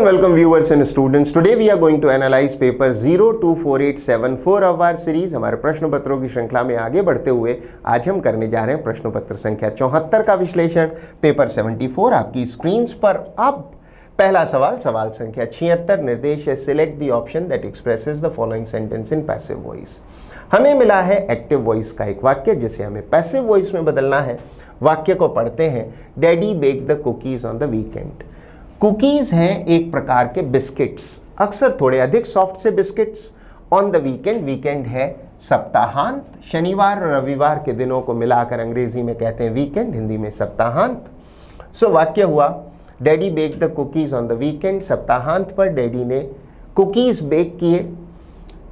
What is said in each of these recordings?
welcome viewers and students. Today we are going to analyze paper 024874 of our series। हमारे प्रश्न पत्रों की श्रृंखला में आगे बढ़ते हुए आज हम करने जा रहे हैं प्रश्न पत्र संख्या 74 का विश्लेषण। पेपर 74 आपकी स्क्रीन पर। अब पहला सवाल, सवाल संख्या 76, निर्देश है select the option that expresses the following sentence in passive voice. हमें मिला है एक्टिव वॉइस का एक वाक्य जिसे हमें पैसिव वॉइस में बदलना है। वाक्य को पढ़ते हैं, daddy bake the cookies on the weekend. Cookies हैं एक प्रकार के बिस्किट्स, अक्सर थोड़े अधिक सॉफ्ट से biscuits. On the weekend, weekend है सप्ताहांत, शनिवार और रविवार के दिनों को मिलाकर अंग्रेजी में कहते हैं वीकेंड, हिंदी में सप्ताहांत। सो वाक्य हुआ daddy bake the cookies on the weekend. सप्ताहांत पर डैडी ने कुकीज बेक किए।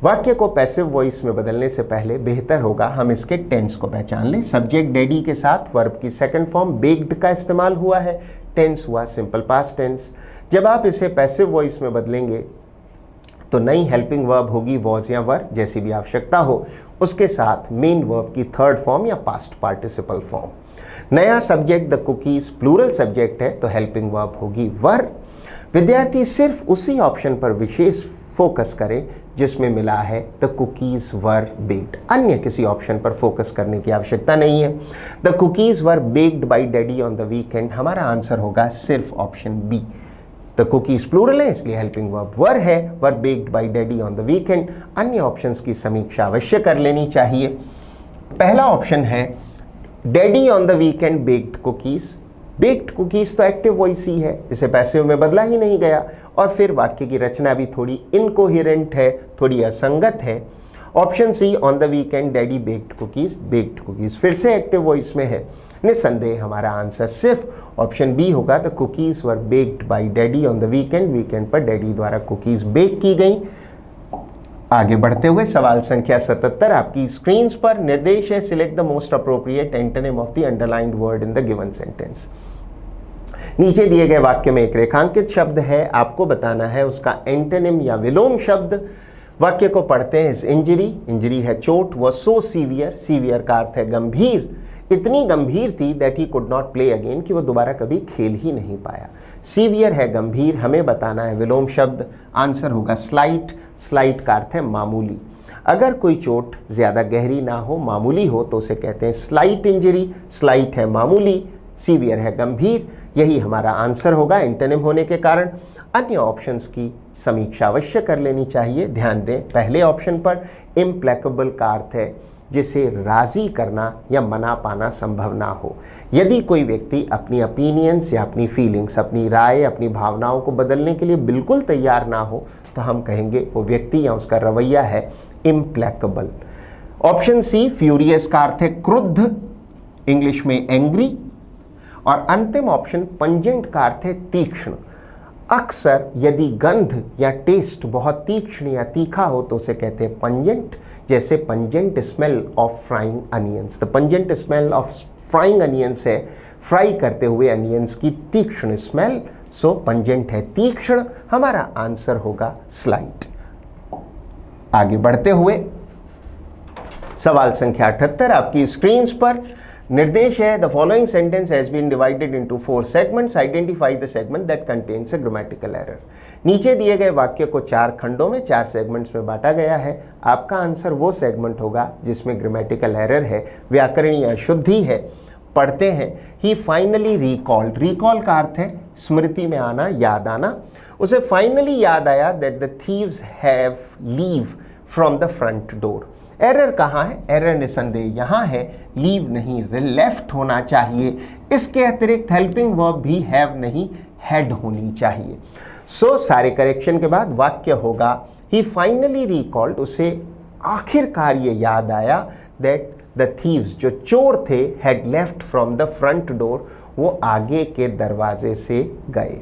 वाक्य को पैसिव वॉइस में बदलने से पहले बेहतर होगा हम इसके टेंस को पहचान लें। सब्जेक्ट डैडी के साथ वर्ब की सेकंड फॉर्म बेक्ड का इस्तेमाल हुआ है। टेंस हुआ सिंपल पास्ट टेंस। जब आप इसे पैसिव वॉइस में बदलेंगे तो नई हेल्पिंग वर्ब होगी वॉज या वर, जैसी भी आवश्यकता हो, उसके साथ मेन वर्ब की थर्ड फॉर्म या पास्ट पार्टिसिपल फॉर्म। नया subject the cookies plural subject है तो हेल्पिंग वर्ब होगी वर। विद्यार्थी सिर्फ उसी ऑप्शन पर विशेष फोकस करें जिसमें मिला है द कुकीज वर बेक्ड। अन्य किसी ऑप्शन पर फोकस करने की आवश्यकता नहीं है। The cookies were baked by daddy on the weekend, हमारा आंसर होगा सिर्फ option B. The cookies plural है इसलिए हेल्पिंग वर्ब वर है, were baked by daddy on the weekend. अन्य ऑप्शंस की समीक्षा अवश्य कर लेनी चाहिए। पहला ऑप्शन है daddy on the weekend baked cookies. Baked cookies तो एक्टिव वॉइस ही है, इसे पैसिव में बदला ही नहीं गया। और फिर वाक्य की रचना भी थोड़ी इनकोहेरेंट है, थोड़ी असंगत है। Option C on the weekend daddy baked cookies फिर से एक्टिव वॉइस में है। निस्संदेह हमारा आंसर सिर्फ ऑप्शन बी होगा, the cookies were baked by daddy on the weekend. Weekend पर डैडी द्वारा कुकीज बेक की गई। आगे बढ़ते हुए सवाल संख्या 77 आपकी स्क्रीन पर। निर्देश है select the most appropriate antonym of the underlined word in the given sentence. नीचे दिए गए वाक्य में एक रेखांकित शब्द है, आपको बताना है उसका एंटोनिम या विलोम शब्द। वाक्य को पढ़ते हैं, इस इंजरी, इंजरी है चोट, वो सो सीवियर, सीवियर का अर्थ है गंभीर, इतनी गंभीर थी that he could not play again, कि वो दोबारा कभी खेल ही नहीं पाया। सीवियर है गंभीर, हमें बताना है विलोम शब्द। आंसर होगा स्लाइट, स्लाइट का अर्थ है मामूली। अगर कोई चोट ज़्यादा गहरी ना हो, मामूली हो, तो उसे कहते हैं स्लाइट इंजरी। स्लाइट है मामूली, सीवियर है गंभीर, यही हमारा आंसर होगा एंटोनिम होने के कारण। अन्य ऑप्शंस की समीक्षा अवश्य कर लेनी चाहिए। ध्यान दें पहले ऑप्शन पर इम्प्लेकेबल का अर्थ है जिसे राज़ी करना या मना पाना संभव ना हो। यदि कोई व्यक्ति अपनी ओपिनियंस या अपनी फीलिंग्स, अपनी राय, अपनी भावनाओं को बदलने के लिए बिल्कुल तैयार ना हो, तो हम कहेंगे वो व्यक्ति या उसका रवैया है इम्प्लेकेबल। ऑप्शन सी फ्यूरियस का अर्थ है क्रुद्ध, इंग्लिश में एंग्री। और अंतिम ऑप्शन पंजेंट का अर्थ है तीक्ष्ण। अक्सर यदि गंध या टेस्ट बहुत तीक्ष्ण या तीखा हो तो उसे कहते हैं पंजेंट, जैसे pungent smell of frying onions. The pungent smell of frying onions है फ्राई करते हुए अनियंस की तीक्ष्ण स्मेल, सो पंजेंट है तीक्ष्ण। हमारा आंसर होगा स्लाइट। आगे बढ़ते हुए सवाल संख्या 78 आपकी स्क्रीन पर। निर्देश है the following sentence has been divided into 4 segments, identify the segment that contains a grammatical error. नीचे दिए गए वाक्य को 4 खंडों में 4 सेगमेंट्स में बांटा गया है। आपका आंसर वो सेगमेंट होगा जिसमें ग्रामेटिकल एरर है, व्याकरणीय अशुद्धि है। पढ़ते हैं, ही फाइनली रिकॉल्ड, रिकॉल का अर्थ है स्मृति में आना, याद आना। उसे फाइनली याद आया that the thieves have leave from the front door. Error कहाँ है? एरर निसंदेह यहाँ है, लीव नहीं लेफ्ट होना चाहिए। इसके अतिरिक्त हेल्पिंग वर्ब भी हैव नहीं हैड होनी चाहिए। सो सारे करेक्शन के बाद वाक्य होगा ही फाइनली रिकॉल्ड, उसे आखिरकार ये याद आया दैट द थीव्स, जो चोर थे, had left from the front door, वो आगे के दरवाजे से गए।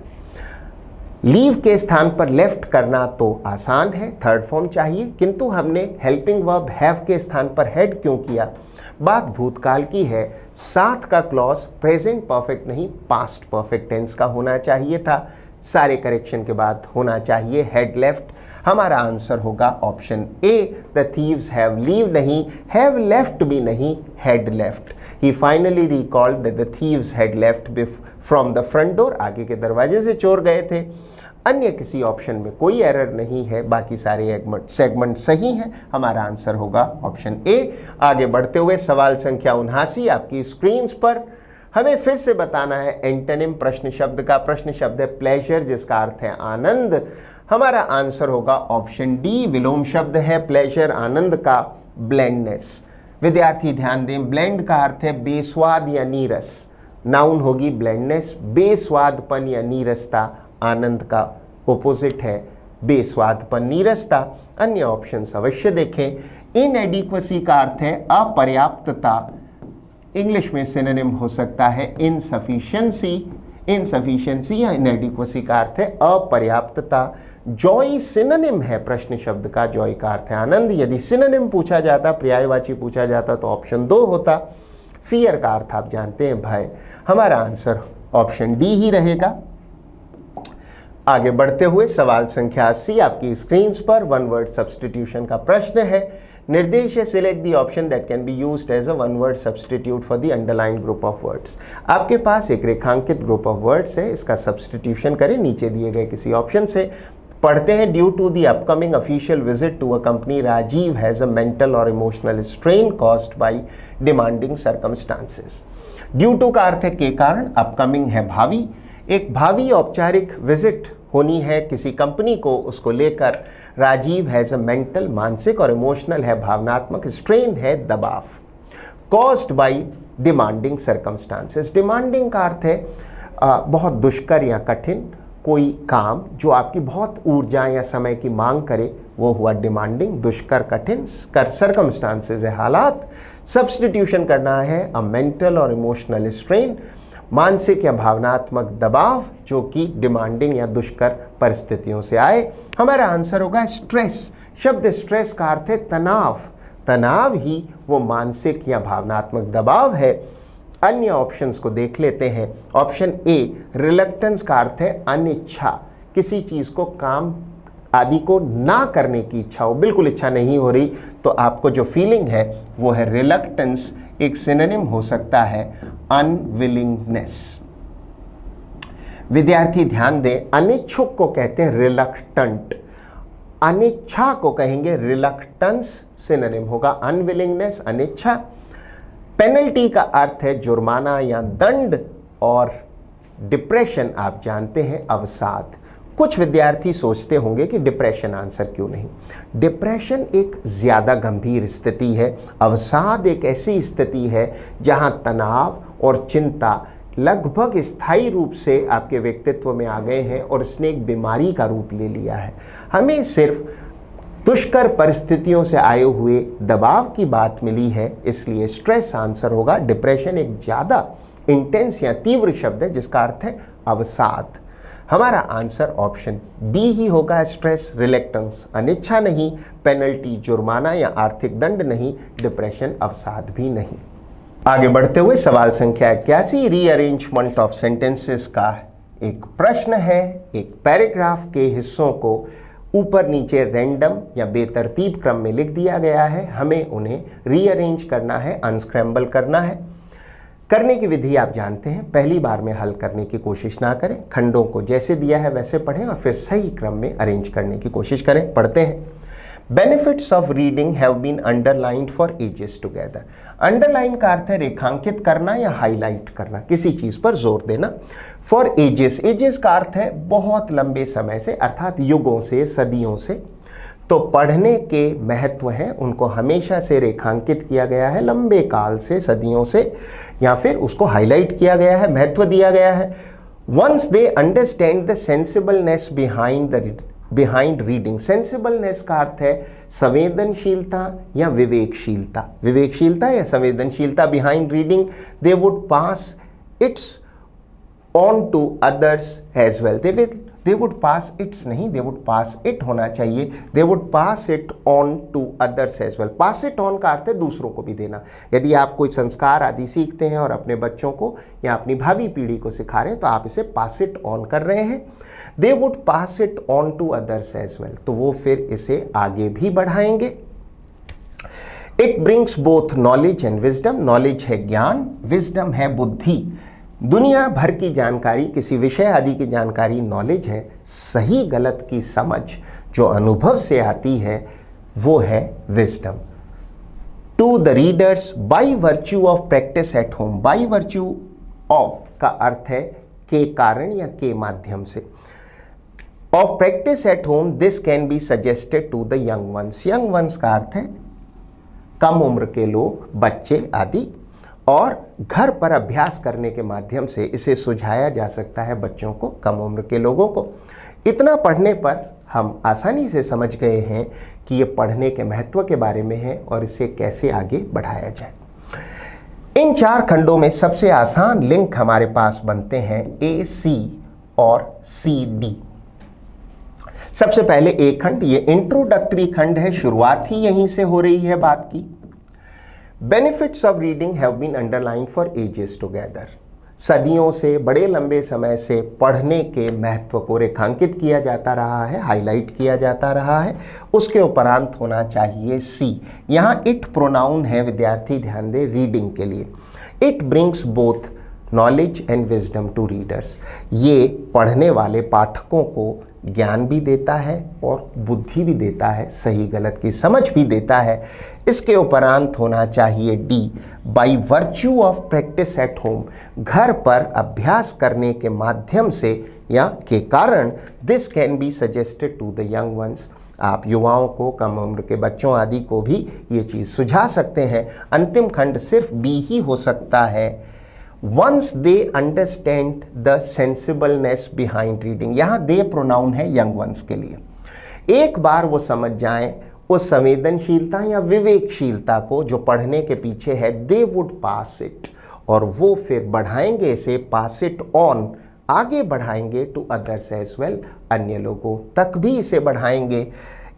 लीव के स्थान पर लेफ्ट करना तो आसान है, थर्ड फॉर्म चाहिए, किंतु हमने हेल्पिंग वर्ब हैव के स्थान पर हैड क्यों किया? बात भूतकाल की है, साथ का क्लॉज प्रेजेंट परफेक्ट नहीं पास्ट परफेक्ट टेंस का होना चाहिए था। सारे करेक्शन के बाद होना चाहिए हैड लेफ्ट। हमारा आंसर होगा option A, the thieves have leave नहीं, हैव लेफ्ट भी नहीं, had left. He finally recalled that the thieves had left from the front door, आगे के दरवाजे से चोर गए थे। अन्य किसी ऑप्शन में कोई एरर नहीं है, बाकी सारे सेगमेंट सही हैं। हमारा आंसर होगा ऑप्शन ए। आगे बढ़ते हुए सवाल संख्या 79 आपकी स्क्रीन पर। हमें फिर से बताना है एंटोनिम प्रश्न शब्द का। प्रश्न शब्द है प्लेजर, जिसका अर्थ है आनंद। हमारा आंसर होगा ऑप्शन डी। विलोम शब्द है प्लेजर, आनंद का ब्लेंडनेस। विद्यार्थी ध्यान दें, ब्लेंड का अर्थ है बेस्वाद या नीरस। नाउन होगी ब्लेंडनेस। बेस्वादपन या नीरसता आनंद का ओपोजिट है बेस्वादपन, नीरसता। अन्य ऑप्शंस अवश्य देखें। इनएडिक्वेसी का अर्थ है अपर्याप्तता। इंग्लिश में सिनोनिम हो सकता है इनसफिशिएंसी। इनसफिशिएंसी या इनएडिक्वेसी का अर्थ है अपर्याप्तता। जॉय सिनोनिम है प्रश्न शब्द का। जॉय का अर्थ है आनंद। यदि सिनोनिम पूछा जाता, पर्यायवाची पूछा जाता, तो ऑप्शन 2 होता। फियर का अर्थ आप जानते हैं भय। हमारा आंसर ऑप्शन डी ही रहेगा। आगे बढ़ते हुए सवाल संख्या 80 आपकी स्क्रीन पर वन वर्ड सब्स्टिट्यूशन का प्रश्न है। निर्देश है select the option that can be used as a one word substitute for the underline group of words. आपके पास एक रेखांकित ग्रुप ऑफ वर्ड्स है, इसका सब्स्टिट्यूशन करें नीचे दिए गए किसी ऑप्शन से। पढ़ते हैं, due to the upcoming official visit to a company, Rajiv has a mental और emotional strain caused by demanding circumstances. Due to का अर्थ है के कारण, अपकमिंग है भावी। एक भावी औपचारिक विजिट होनी है किसी कंपनी को, उसको लेकर राजीव हैज अ मेंटल, मानसिक, और इमोशनल है भावनात्मक, स्ट्रेन है दबाव। Caused by demanding circumstances. Demanding का अर्थ है बहुत दुष्कर या कठिन कोई काम जो आपकी बहुत ऊर्जा या समय की मांग करे, वो हुआ डिमांडिंग। दुष्कर कठिन, सर्कमस्टांसेस है हालात। सब्स्टिट्यूशन करना है अ मेंटल और इमोशनल स्ट्रेन, मानसिक या भावनात्मक दबाव जो कि डिमांडिंग या दुष्कर परिस्थितियों से आए। हमारा आंसर होगा स्ट्रेस। शब्द स्ट्रेस का अर्थ है तनाव। तनाव ही वो मानसिक या भावनात्मक दबाव है। अन्य ऑप्शंस को देख लेते हैं। ऑप्शन ए रिलक्टेंस का अर्थ है अनिच्छा, किसी चीज को काम आदि को ना करने की इच्छा हो, बिल्कुल इच्छा नहीं हो रही, तो आपको जो फीलिंग है वो है रिलक्टेंस। एक सिनोनिम हो सकता है अनविलिंगनेस। विद्यार्थी ध्यान दें, अनिच्छुक को कहते हैं रिलक्टेंट, अनिच्छा को कहेंगे रिलक्टेंस। सिनोनिम होगा अनविलिंगनेस, अनिच्छा। पेनल्टी का अर्थ है जुर्माना या दंड, और डिप्रेशन आप जानते हैं अवसाद। कुछ विद्यार्थी सोचते होंगे कि डिप्रेशन आंसर क्यों नहीं। डिप्रेशन एक ज़्यादा गंभीर स्थिति है। अवसाद एक ऐसी स्थिति है जहां तनाव और चिंता लगभग स्थायी रूप से आपके व्यक्तित्व में आ गए हैं और इसने एक बीमारी का रूप ले लिया है। हमें सिर्फ दुष्कर परिस्थितियों से आए हुए दबाव की बात मिली है, इसलिए स्ट्रेस आंसर होगा। डिप्रेशन एक ज़्यादा इंटेंस या तीव्र शब्द है जिसका अर्थ है अवसाद। हमारा आंसर ऑप्शन बी ही होगा। स्ट्रेस, रिलेक्टेंस अनिच्छा नहीं, पेनल्टी जुर्माना या आर्थिक दंड नहीं, डिप्रेशन अवसाद भी नहीं। आगे बढ़ते हुए सवाल संख्या 81 रीअरेंजमेंट ऑफ सेंटेंसेस का एक प्रश्न है। एक पैराग्राफ के हिस्सों को ऊपर नीचे रैंडम या बेतरतीब क्रम में लिख दिया गया है। हमें उन्हें रीअरेंज करना है, अनस्क्रैम्बल करना है। करने की विधि आप जानते हैं, पहली बार में हल करने की कोशिश ना करें, खंडों को जैसे दिया है वैसे पढ़ें और फिर सही क्रम में अरेंज करने की कोशिश करें। पढ़ते हैं। Benefits of reading have been underlined for ages together. Underline का अर्थ है रेखांकित करना या हाईलाइट करना, किसी चीज पर जोर देना। फॉर एजेस, एजेस का अर्थ है बहुत लंबे समय से, अर्थात युगों से, सदियों से। तो पढ़ने के महत्व हैं, उनको हमेशा से रेखांकित किया गया है, लंबे काल से, सदियों से, या फिर उसको हाईलाइट किया गया है, महत्व दिया गया है। Once they understand the sensibleness behind reading. Sensibleness का अर्थ है संवेदनशीलता या विवेकशीलता, विवेकशीलता या संवेदनशीलता behind reading. They would pass its on to others as well. They would pass its नहीं, दे वुड पास इट होना चाहिए। They would pass it on to others as well. Pass it on का अर्थ है दूसरों को भी देना। यदि आप कोई संस्कार आदि सीखते हैं और अपने बच्चों को या अपनी भावी पीढ़ी को सिखा रहे हैं तो आप इसे पास इट ऑन कर रहे हैं। They would pass it on to others as well, तो वो फिर इसे आगे भी बढ़ाएंगे। It brings both knowledge and wisdom. Knowledge है ज्ञान, विजडम है बुद्धि। दुनिया भर की जानकारी, किसी विषय आदि की जानकारी नॉलेज है। सही गलत की समझ जो अनुभव से आती है वो है wisdom. To the readers by virtue of practice at home. By virtue of का अर्थ है के कारण या के माध्यम से। Of practice at home this can be suggested to the young ones. Young ones का अर्थ है कम उम्र के लोग, बच्चे आदि, और घर पर अभ्यास करने के माध्यम से इसे सुझाया जा सकता है बच्चों को, कम उम्र के लोगों को। इतना पढ़ने पर हम आसानी से समझ गए हैं कि ये पढ़ने के महत्व के बारे में है और इसे कैसे आगे बढ़ाया जाए। इन 4 खंडों में सबसे आसान लिंक हमारे पास बनते हैं ए, सी और सी, डी। सबसे पहले ए खंड, ये इंट्रोडक्टरी खंड है, शुरुआत ही यहीं से हो रही है बात की। Benefits of reading have been underline for ages together. सदियों से, बड़े लंबे समय से पढ़ने के महत्व को रेखांकित किया जाता रहा है, हाईलाइट किया जाता रहा है। उसके उपरांत होना चाहिए सी। यहाँ इट प्रोनाउन है, विद्यार्थी ध्यान दें, रीडिंग के लिए। It brings both knowledge and wisdom to readers. ये पढ़ने वाले पाठकों को ज्ञान भी देता है और बुद्धि भी देता है, सही गलत की समझ भी देता है। इसके उपरांत होना चाहिए D, by virtue of practice at home. घर पर अभ्यास करने के माध्यम से या के कारण this can be suggested to the young ones. आप युवाओं को, कम उम्र के बच्चों आदि को भी ये चीज़ सुझा सकते हैं। अंतिम खंड सिर्फ बी ही हो सकता है। Once they understand the sensibleness behind reading, यहाँ दे प्रोनाउन है यंग वंस के लिए। एक बार वो समझ जाएं उस संवेदनशीलता या विवेकशीलता को जो पढ़ने के पीछे है, दे वुड पास इट, और वो फिर बढ़ाएंगे इसे, पास इट ऑन, आगे बढ़ाएंगे टू अदर्स एज वेल, अन्य लोगों तक भी इसे बढ़ाएंगे।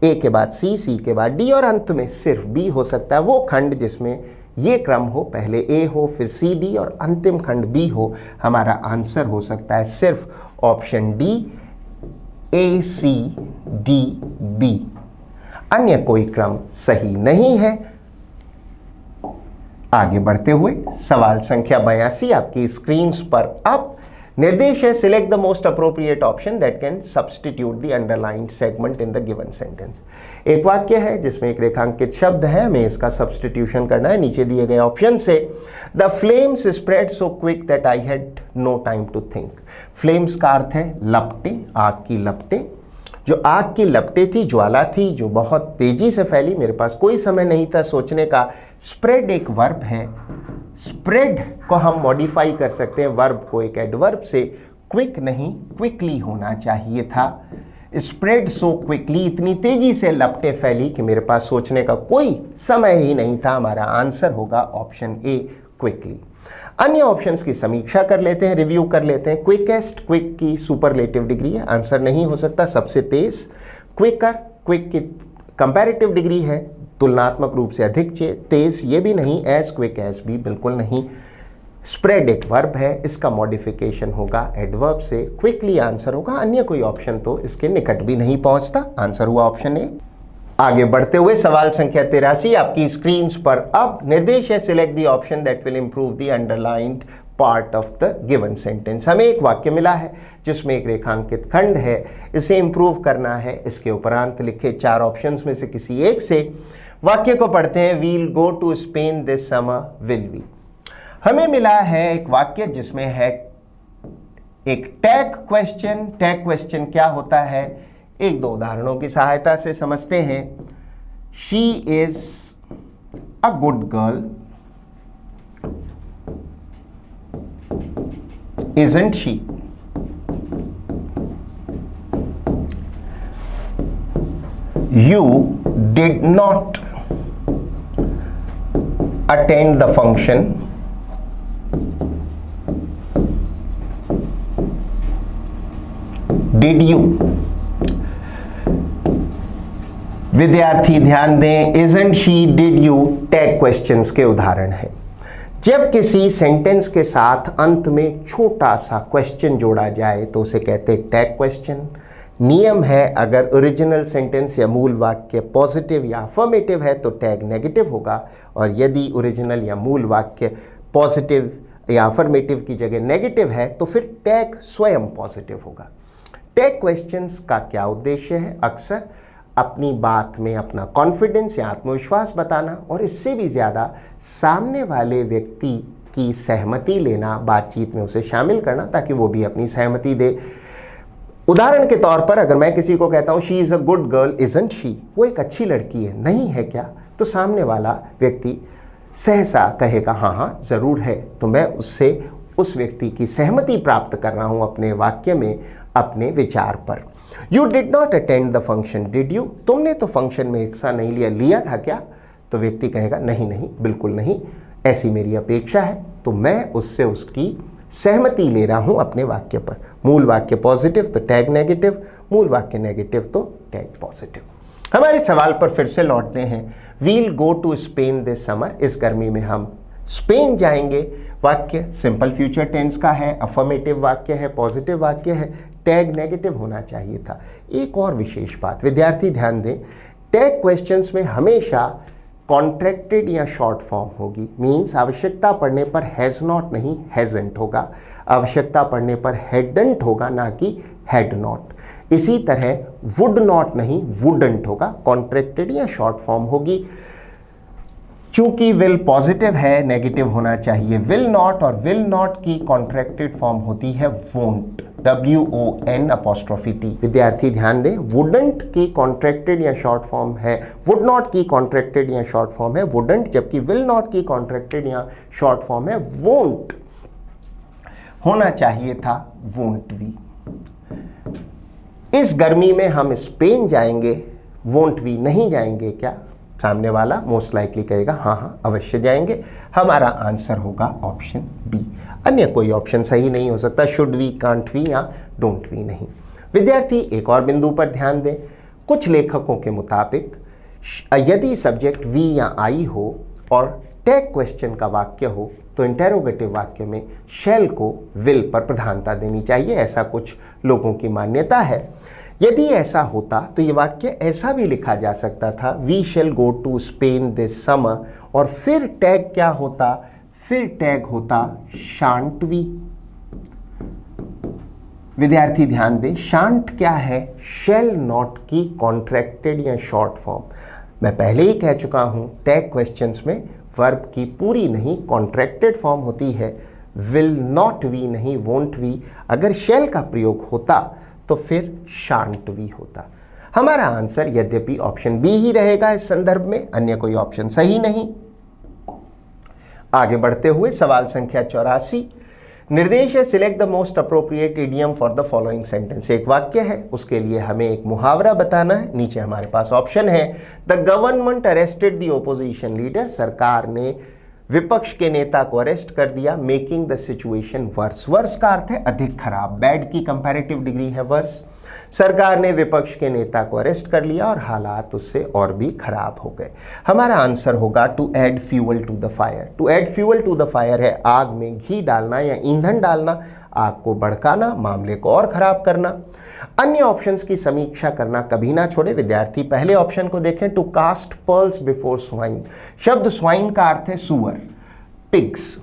ए के बाद सी, सी के बाद डी और अंत में सिर्फ बी हो सकता है। वो खंड जिसमें ये क्रम हो, पहले ए हो फिर सी, डी और अंतिम खंड बी हो। हमारा आंसर हो सकता है सिर्फ ऑप्शन डी, ए, सी, डी, बी। अन्य कोई क्रम सही नहीं है। आगे बढ़ते हुए सवाल संख्या 82 आपकी स्क्रीन्स पर अब निर्देश है, select the most appropriate option that can substitute the underlined segment in the given sentence. एक वाक्य है जिसमें एक रेखांकित शब्द है, हमें इसका सब्सटीट्यूशन करना है नीचे दिए गए ऑप्शन से। The flames spread so quick that I had no time to think. Flames का अर्थ है लपटें, आग की लपटें। जो आग की लपटें थी, ज्वाला थी जो बहुत तेजी से फैली, मेरे पास कोई समय नहीं था सोचने का। स्प्रेड एक वर्ब है, स्प्रेड को हम मॉडिफाई कर सकते हैं वर्ब को एक एडवर्ब से। क्विक नहीं, क्विकली होना चाहिए था। स्प्रेड सो क्विकली, इतनी तेजी से लपटें फैली कि मेरे पास सोचने का कोई समय ही नहीं था। हमारा आंसर होगा ऑप्शन ए, क्विकली। अन्य ऑप्शंस की समीक्षा कर लेते हैं, रिव्यू कर लेते हैं। क्विकेस्ट, क्विक की सुपरलेटिव डिग्री है, आंसर नहीं हो सकता। सबसे तेज, क्विकर, क्विक की कंपैरेटिव डिग्री है, तुलनात्मक रूप से अधिक तेज, ये भी नहीं। एज क्विक एज भी बिल्कुल नहीं। स्प्रेड एक वर्ब है, इसका मॉडिफिकेशन होगा एडवर्ब से। क्विकली आंसर होगा, अन्य कोई ऑप्शन तो इसके निकट भी नहीं पहुंचता। आंसर हुआ ऑप्शन ए। आगे बढ़ते हुए सवाल संख्या 83 आपकी स्क्रीन पर अब निर्देश है, select the option that will improve the underlined part of the given sentence. हमें एक वाक्य मिला है जिसमें एक रेखांकित खंड है, इसे इंप्रूव करना है। इसके उपरांत लिखे 4 ऑप्शंस में से किसी एक से वाक्य को पढ़ते हैं। We'll go to Spain this summer, will we. हमें मिला है एक वाक्य जिसमें है एक टैग क्वेश्चन। टैग क्वेश्चन क्या होता है, एक दो उदाहरणों की सहायता से समझते हैं। She is a good girl, isn't she. You did not attend the function, did you। विद्यार्थी ध्यान दें, isn't she, did you tag questions के उदाहरण हैं। जब किसी सेंटेंस के साथ अंत में छोटा सा क्वेश्चन जोड़ा जाए तो उसे कहते हैं टैग क्वेश्चन। नियम है, अगर ओरिजिनल सेंटेंस या मूल वाक्य पॉजिटिव या अफर्मेटिव है तो टैग नेगेटिव होगा, और यदि ओरिजिनल या मूल वाक्य पॉजिटिव या अफर्मेटिव की जगह नेगेटिव है तो फिर टैग स्वयं पॉजिटिव होगा। टैग क्वेश्चंस का क्या उद्देश्य है? अक्सर अपनी बात में अपना कॉन्फिडेंस या आत्मविश्वास बताना और इससे भी ज़्यादा सामने वाले व्यक्ति की सहमति लेना, बातचीत में उसे शामिल करना ताकि वो भी अपनी सहमति दे। उदाहरण के तौर पर अगर मैं किसी को कहता हूँ she is a good girl isn't she, वो एक अच्छी लड़की है, नहीं है क्या? तो सामने वाला व्यक्ति सहसा कहेगा हाँ हाँ ज़रूर है। तो मैं उससे उस व्यक्ति की सहमति प्राप्त कर रहा हूँ अपने वाक्य में, अपने विचार पर। You did not attend the function did you, तुमने तो फंक्शन में हिस्सा नहीं लिया था क्या? तो व्यक्ति कहेगा नहीं नहीं, बिल्कुल नहीं, ऐसी मेरी अपेक्षा है। तो मैं उससे उसकी सहमति ले रहा हूं अपने वाक्य पर। मूल वाक्य पॉजिटिव तो टैग नेगेटिव, मूल वाक्य नेगेटिव तो टैग पॉजिटिव। हमारे सवाल पर फिर से लौटते हैं। We'll go to Spain this summer, इस गर्मी में हम स्पेन जाएंगे। वाक्य सिंपल फ्यूचर टेंस का है, अफर्मेटिव वाक्य है, पॉजिटिव वाक्य है, टैग नेगेटिव होना चाहिए था। एक और विशेष बात विद्यार्थी ध्यान दें, टैग क्वेश्चंस में हमेशा कॉन्ट्रैक्टेड या शॉर्ट फॉर्म होगी। मीन्स आवश्यकता पड़ने पर हैज़ नॉट नहीं हैज़ंट होगा, आवश्यकता पड़ने पर हैडंट होगा ना कि हैड नॉट। इसी तरह वुड नॉट नहीं वुडंट होगा, कॉन्ट्रैक्टेड या शॉर्ट फॉर्म होगी। चूंकि विल पॉजिटिव है, नेगेटिव होना चाहिए विल नॉट, और विल नॉट की कॉन्ट्रैक्टेड फॉर्म होती है वोंट, WON''T। विद्यार्थी ध्यान दें, वुडंट की कॉन्ट्रैक्टेड या शॉर्ट फॉर्म है, वुड नॉट की कॉन्ट्रैक्टेड या शॉर्ट फॉर्म है वुडंट, जबकि विल नॉट की कॉन्ट्रैक्टेड या शॉर्ट फॉर्म है वोंट। होना चाहिए था वोंट वी। इस गर्मी में हम स्पेन जाएंगे, वोंट वी नहीं जाएंगे क्या? सामने वाला मोस्ट लाइकली कहेगा हाँ हाँ अवश्य जाएंगे। हमारा आंसर होगा ऑप्शन बी। अन्य कोई ऑप्शन सही नहीं हो सकता, शुड वी, कांट वी या डोंट वी नहीं। विद्यार्थी एक और बिंदु पर ध्यान दें। कुछ लेखकों के मुताबिक यदि सब्जेक्ट वी या आई हो और टैग क्वेश्चन का वाक्य हो तो इंटेरोगेटिव वाक्य में शैल को विल पर प्रधानता देनी चाहिए, ऐसा कुछ लोगों की मान्यता है। यदि ऐसा होता तो ये वाक्य ऐसा भी लिखा जा सकता था, we shall go to Spain this summer, और फिर टैग क्या होता? फिर टैग होता शांट वी। विद्यार्थी ध्यान दें, शांट क्या है? शैल नॉट की कॉन्ट्रैक्टेड या शॉर्ट फॉर्म। मैं पहले ही कह चुका हूं, टैग क्वेश्चंस में वर्ब की पूरी नहीं कॉन्ट्रैक्टेड फॉर्म होती है, विल नॉट वी नहीं वोंट वी। अगर शैल का प्रयोग होता तो फिर शांट वी होता। हमारा आंसर यद्यपि ऑप्शन बी ही रहेगा इस संदर्भ में, अन्य कोई ऑप्शन सही नहीं। आगे बढ़ते हुए सवाल संख्या 84, निर्देश है select the most appropriate idiom for the following sentence. एक वाक्य है, उसके लिए हमें एक मुहावरा बताना है। नीचे हमारे पास ऑप्शन है, the government arrested the opposition leader, सरकार ने विपक्ष के नेता को अरेस्ट कर दिया, making the situation worse. Worse का अर्थ है अधिक खराब, बैड की कंपैरेटिव डिग्री है वर्स। सरकार ने विपक्ष के नेता को अरेस्ट कर लिया और हालात उससे और भी खराब हो गए। हमारा आंसर होगा to add fuel to the fire. To add fuel to the fire है आग में घी डालना या ईंधन डालना, आग को भड़काना, मामले को और खराब करना। अन्य ऑप्शंस की समीक्षा करना कभी ना छोड़े। विद्यार्थी पहले ऑप्शन को देखें, to cast pearls before swine. शब्द स्वाइन का अर्थ है सुअर, पिग्स।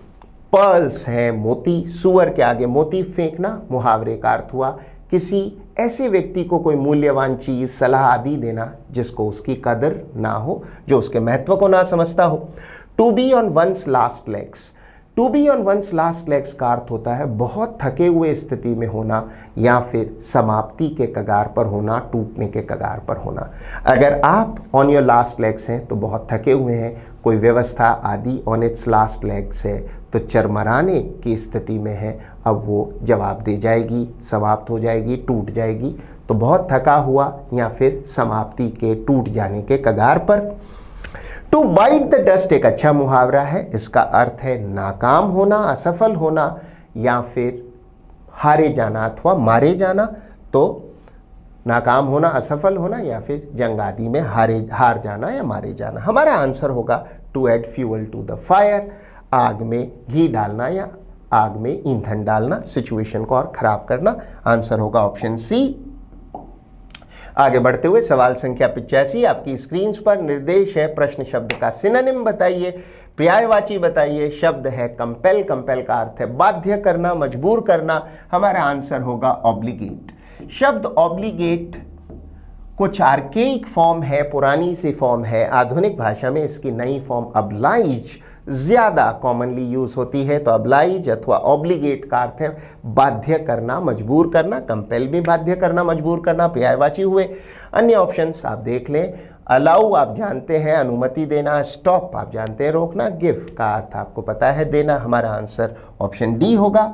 पर्ल्स है मोती, सुअर के आगे मोती फेंकना। मुहावरे का अर्थ हुआ किसी ऐसे व्यक्ति को कोई मूल्यवान चीज, सलाह आदि देना जिसको उसकी कदर ना हो, जो उसके महत्व को ना समझता हो। To be on one's last legs. To be on one's last legs का अर्थ होता है बहुत थके हुए स्थिति में होना या फिर समाप्ति के कगार पर होना, टूटने के कगार पर होना। अगर आप ऑन योर लास्ट लेग्स हैं तो बहुत थके हुए हैं, कोई व्यवस्था आदि ऑन इट्स लास्ट लेग्स है तो चरमराने की स्थिति में है, अब वो जवाब दे जाएगी, समाप्त हो जाएगी, टूट जाएगी। तो बहुत थका हुआ या फिर समाप्ति के टूट जाने के कगार पर। टू बाइट द डस्ट एक अच्छा मुहावरा है, इसका अर्थ है नाकाम होना, असफल होना या फिर हारे जाना अथवा मारे जाना। तो नाकाम होना, असफल होना या फिर जंग आदि में हार जाना या मारे जाना। हमारा आंसर होगा to add fuel to the fire, आग में घी डालना या आग में ईंधन डालना, सिचुएशन को और खराब करना। आंसर होगा ऑप्शन सी। आगे बढ़ते हुए सवाल संख्या 85 आपकी स्क्रीन पर निर्देश है, प्रश्न शब्द का सिनोनिम बताइए, पर्यायवाची बताइए। शब्द है कंपेल, कंपेल का अर्थ है बाध्य करना, मजबूर करना। हमारा आंसर होगा ऑब्लिगेट। शब्द ऑब्लिगेट कुछ आर्केइक फॉर्म है, पुरानी सी फॉर्म है। आधुनिक भाषा में इसकी नई फॉर्म अब्लाइज ज्यादा कॉमनली यूज होती है। तो अब्लाइज अथवा ऑब्लिगेट का अर्थ है बाध्य करना, मजबूर करना। कंपेल भी बाध्य करना, मजबूर करना, पर्यायवाची हुए। अन्य ऑप्शंस आप देख लें। अलाउ आप जानते हैं अनुमति देना, स्टॉप आप जानते हैं रोकना, गिव का अर्थ आपको पता है देना। हमारा आंसर ऑप्शन डी होगा।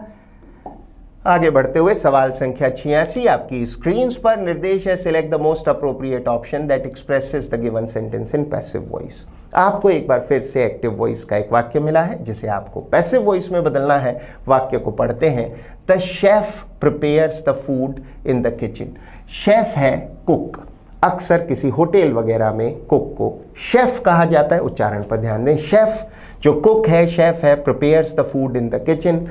आगे बढ़ते हुए सवाल संख्या 86 आपकी स्क्रीन पर निर्देश है, select the most appropriate option that expresses the given sentence in passive voice. आपको एक बार फिर से एक्टिव वॉइस का एक वाक्य मिला है जिसे आपको पैसिव वॉइस में बदलना है। वाक्य को पढ़ते हैं, the chef prepares the food in the kitchen. Chef है कुक, अक्सर किसी होटल वगैरह में कुक को शेफ कहा जाता है। उच्चारण पर ध्यान दें, शेफ जो कुक है, शेफ है, prepares the food in the kitchen.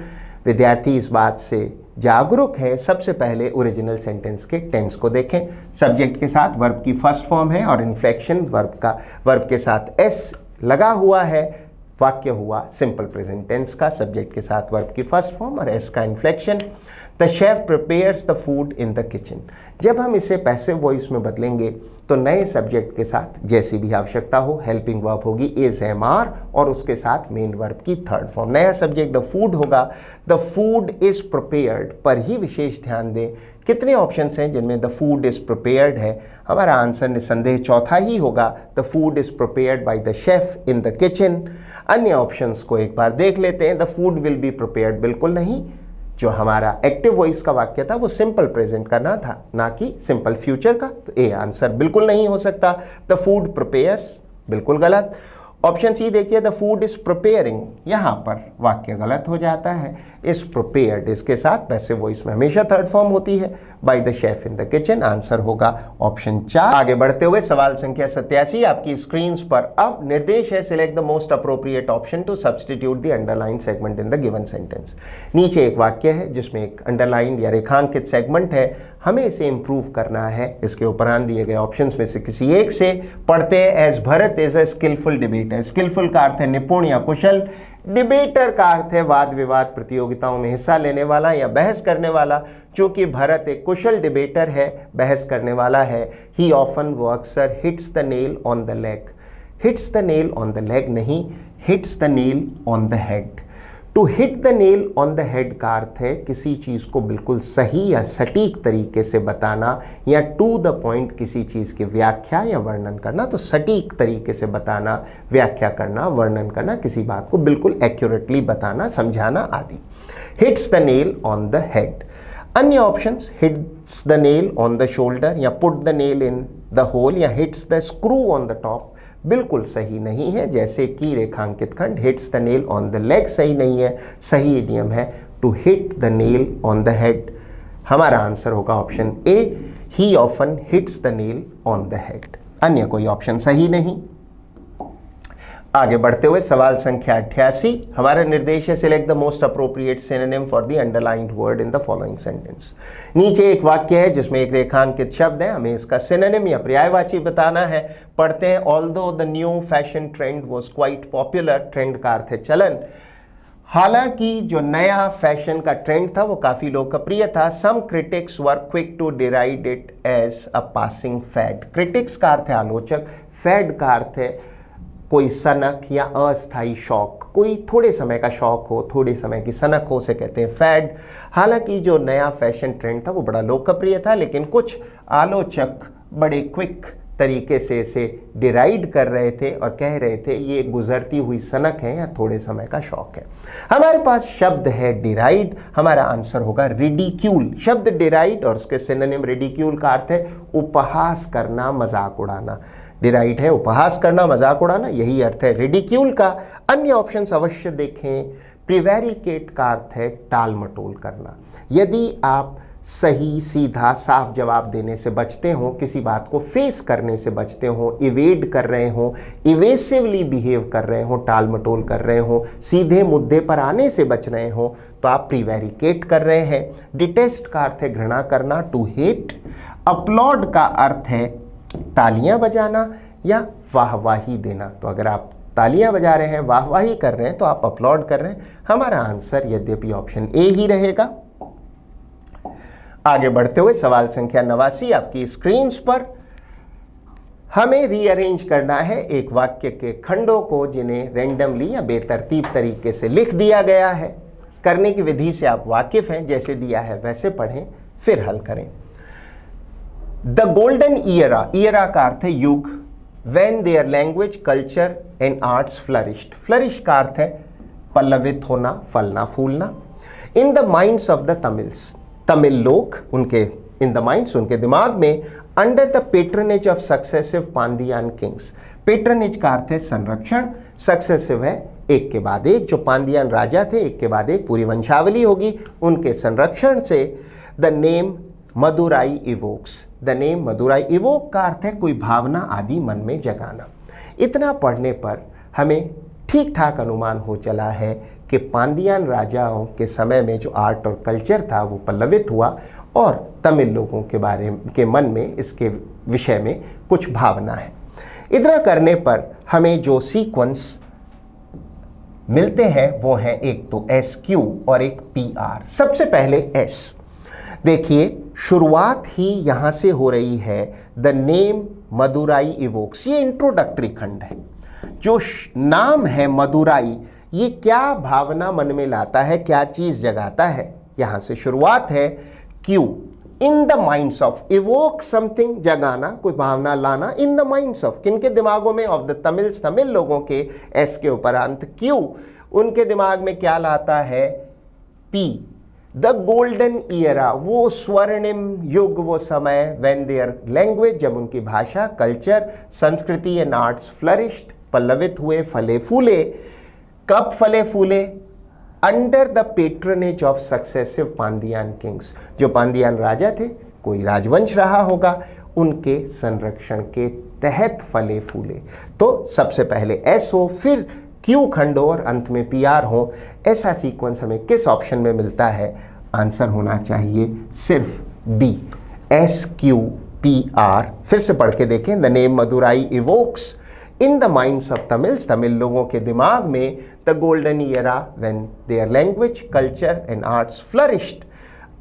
विद्यार्थी इस बात से जागरूक है। सबसे पहले ओरिजिनल सेंटेंस के टेंस को देखें। सब्जेक्ट के साथ वर्ब की फर्स्ट फॉर्म है और इन्फ्लेक्शन वर्ब के साथ एस लगा हुआ है। वाक्य हुआ सिंपल प्रेजेंट टेंस का, सब्जेक्ट के साथ वर्ब की फर्स्ट फॉर्म और एस का inflection. The chef prepares the food in the kitchen. जब हम इसे पैसिव वॉइस में बदलेंगे तो नए सब्जेक्ट के साथ जैसी भी आवश्यकता हो, हेल्पिंग वर्ब होगी इज, एम, आर और उसके साथ मेन वर्ब की थर्ड फॉर्म। नया सब्जेक्ट द फूड होगा, द फूड इज प्रिपेयर्ड पर ही विशेष ध्यान दें। कितने ऑप्शंस हैं जिनमें द फूड इज प्रिपेयर्ड है? हमारा आंसर निसंदेह चौथा ही होगा, the food is prepared by the chef in the kitchen. अन्य ऑप्शंस को एक बार देख लेते हैं। The food will be prepared बिल्कुल नहीं। जो हमारा एक्टिव वॉइस का वाक्य था वो सिंपल प्रेजेंट का ना कि सिंपल फ्यूचर का, तो ए आंसर बिल्कुल नहीं हो सकता। द फूड प्रिपेयर्स बिल्कुल गलत। ऑप्शन सी देखिए, द फूड इज प्रिपेयरिंग, यहाँ पर वाक्य गलत हो जाता है। इज प्रिपेयर्ड इसके साथ पैसिव वॉइस में हमेशा थर्ड फॉर्म होती है, by the chef in the kitchen. Answer होगा ऑप्शन 4। आगे बढ़ते हुए सवाल संख्या 87 आपकी स्क्रीन पर अब निर्देश है, select the most appropriate option to substitute the underline segment in the given sentence. नीचे एक वाक्य है जिसमें एक अंडरलाइन या रेखांकित सेगमेंट है, हमें इसे इंप्रूव करना है। इसके उपरांत दिए गए ऑप्शंस में से किसी एक से पढ़ते हैं। As Bharat is a skilful debater. Skilful का अर्थ है निपुण या कुशल, डिबेटर का अर्थ है वाद विवाद प्रतियोगिताओं में हिस्सा लेने वाला या बहस करने वाला। चूंकि भरत एक कुशल डिबेटर है, बहस करने वाला है, ही ऑफन वो अक्सर hits the nail on the leg. Hits the nail on the leg नहीं, hits the nail on the head. To hit the nail on the head का अर्थ है किसी चीज को बिल्कुल सही या सटीक तरीके से बताना या टू द पॉइंट किसी चीज की व्याख्या या वर्णन करना। तो सटीक तरीके से बताना, व्याख्या करना, वर्णन करना, किसी बात को बिल्कुल एक्यूरेटली बताना, समझाना आदि। Hits the nail on the head. अन्य options, hits the nail on the shoulder या put the nail in the hole या hits the screw on the top बिल्कुल सही नहीं है। जैसे कि रेखांकित खंड hits the nail on the leg सही नहीं है, सही इडियम है to hit the nail on the head. हमारा आंसर होगा option A, he often hits the nail on the head. अन्य कोई ऑप्शन सही नहीं। आगे बढ़ते हुए सवाल संख्या 88 हमारा निर्देश है, select the most appropriate synonym for the underlined word in the following sentence. नीचे एक वाक्य है जिसमें एक रेखांकित शब्द है, हमें इसका सिनोनिम या पर्यायवाची बताना है। पढ़ते हैं, although the new fashion trend was quite popular. Trend का अर्थ है चलन। हालांकि जो नया फैशन का ट्रेंड था वो काफी लोकप्रिय था। Some critics were quick to deride it as a passing fad. Critics का अर्थ है आलोचक, फैड का अर्थ है कोई सनक या अस्थायी शौक, कोई थोड़े समय का शौक हो, थोड़े समय की सनक हो, उसे कहते हैं फैड। हालांकि जो नया फैशन ट्रेंड था वो बड़ा लोकप्रिय था, लेकिन कुछ आलोचक बड़े क्विक तरीके से इसे डिराइड कर रहे थे और कह रहे थे ये गुजरती हुई सनक है या थोड़े समय का शौक है। हमारे पास शब्द है डिराइड। हमारा आंसर होगा रिडिक्यूल। शब्द डिराइड और उसके सिनोनिम रिडिक्यूल का अर्थ है उपहास करना, मजाक उड़ाना। डिराइड है उपहास करना, मजाक उड़ाना, यही अर्थ है रिडिक्यूल का। अन्य ऑप्शंस अवश्य देखें। प्रिवेरिकेट का अर्थ है टाल मटोल करना। यदि आप सही, सीधा, साफ जवाब देने से बचते हो, किसी बात को फेस करने से बचते हो, इवेड कर रहे हो, इवेसिवली बिहेव कर रहे हो, टाल मटोल कर रहे हो, सीधे मुद्दे पर आने से बच रहे हो, तो आप प्रिवेरिकेट कर रहे हैं। डिटेस्ट का अर्थ है घृणा करना, टू हेट। अपलॉड का अर्थ है तालियां बजाना या वाहवाही देना। तो अगर आप तालियां बजा रहे हैं, वाहवाही कर रहे हैं, तो आप अपलॉड कर रहे हैं। हमारा आंसर यद्यपि ऑप्शन ए ही रहेगा। आगे बढ़ते हुए सवाल संख्या 89 आपकी स्क्रीन पर। हमें रीअरेंज करना है एक वाक्य के खंडों को जिन्हें रैंडमली या बेतरतीब तरीके से लिख दिया गया है। करने की विधि से आप वाकिफ हैं, जैसे दिया है वैसे पढ़ें फिर हल करें। द गोल्डन ईरा का अर्थ है युग। When their language culture and arts flourished, flourish का अर्थ है पल्लवित होना, फलना फूलना। In the minds of the Tamils, Tamil लोग उनके इन द माइंड्स उनके दिमाग में under the patronage of successive Pandyan Kings. Patronage का अर्थ है संरक्षण, सक्सेसिव है एक के बाद एक, जो पांडियान राजा थे एक के बाद एक पूरी वंशावली होगी, उनके संरक्षण से the name Madurai evokes. The name Madurai evoke का अर्थ है कोई भावना आदि मन में जगाना। इतना पढ़ने पर हमें ठीक ठाक अनुमान हो चला है कि पांडियान राजाओं के समय में जो आर्ट और कल्चर था वो पल्लवित हुआ और तमिल लोगों के मन में इसके विषय में कुछ भावना है। इतना करने पर हमें जो सीक्वेंस मिलते हैं वो है एक तो SQ और एक PR। सबसे पहले S देखिए, शुरुआत ही यहां से हो रही है द नेम मदुराई इवोक्स। ये इंट्रोडक्टरी खंड है। जो नाम है मदुराई, ये क्या भावना मन में लाता है, क्या चीज जगाता है, यहां से शुरुआत है। Q in the minds of, evoke something, जगाना, कोई भावना लाना। इन द माइंड्स ऑफ, किनके दिमागों में, ऑफ द तमिल्स, तमिल लोगों के। S के उपरांत Q, उनके दिमाग में क्या लाता है, P द गोल्डन ईरा, वो स्वर्णिम युग, वो समय, व्हेन देयर लैंग्वेज, जब उनकी भाषा, कल्चर, संस्कृति एंड आर्ट्स फ्लरिश्ड, पल्लवित हुए, फले फूले। कब फले फूले, under the patronage of successive Pandyan kings, जो पांडियान राजा थे, कोई राजवंश रहा होगा, उनके संरक्षण के तहत फले फूले। तो सबसे पहले S हो, फिर Q खंड हो और अंत में PR हो। ऐसा सीक्वेंस हमें किस ऑप्शन में मिलता है? आंसर होना चाहिए सिर्फ B, SQPR। फिर से पढ़ के देखें। The name Madurai evokes in the minds of Tamils, Tamil लोगों के दिमाग में, the golden era when their language, culture and arts flourished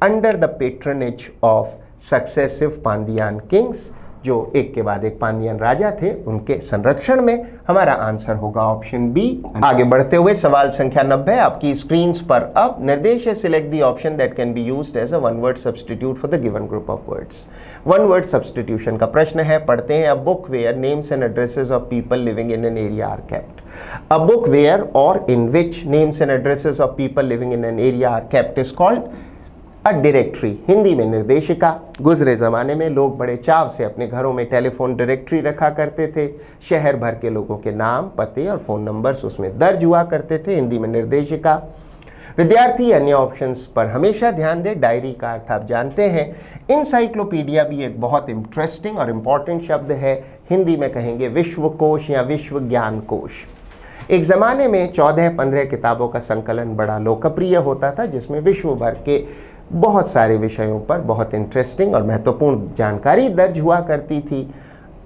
under the patronage of successive Pandyan kings, जो एक के बाद एक पांडियान राजा थे, उनके संरक्षण में। हमारा आंसर होगा ऑप्शन B। आगे बढ़ते हुए सवाल संख्या 90 आपकी स्क्रीन पर। अब निर्देश है select the option that can be used as a one word substitute for the given group of words. One word substitution का प्रश्न है, पढ़ते हैं। A book where names and addresses of people living in an area are kept. A book where और in which names and addresses of people living in an area are kept is called a directory. Hindi में निर्देशिका। गुजरे ज़माने में लोग बड़े चाव से अपने घरों में टेलीफोन डायरेक्टरी रखा करते थे। शहर भर के लोगों के नाम, पते और फ़ोन नंबर्स उसमें दर्ज हुआ करते थे। हिंदी में निर्देशिका। विद्यार्थी अन्य ऑप्शंस पर हमेशा ध्यान दें। डायरी का अर्थ आप जानते हैं। इंसाइक्लोपीडिया भी एक बहुत इंटरेस्टिंग और इम्पॉर्टेंट शब्द है। हिंदी में कहेंगे विश्वकोश या विश्व ज्ञान कोश। एक ज़माने में 14-15 किताबों का संकलन बड़ा लोकप्रिय होता था, जिसमें विश्व भर के बहुत सारे विषयों पर बहुत इंटरेस्टिंग और महत्वपूर्ण जानकारी दर्ज हुआ करती थी।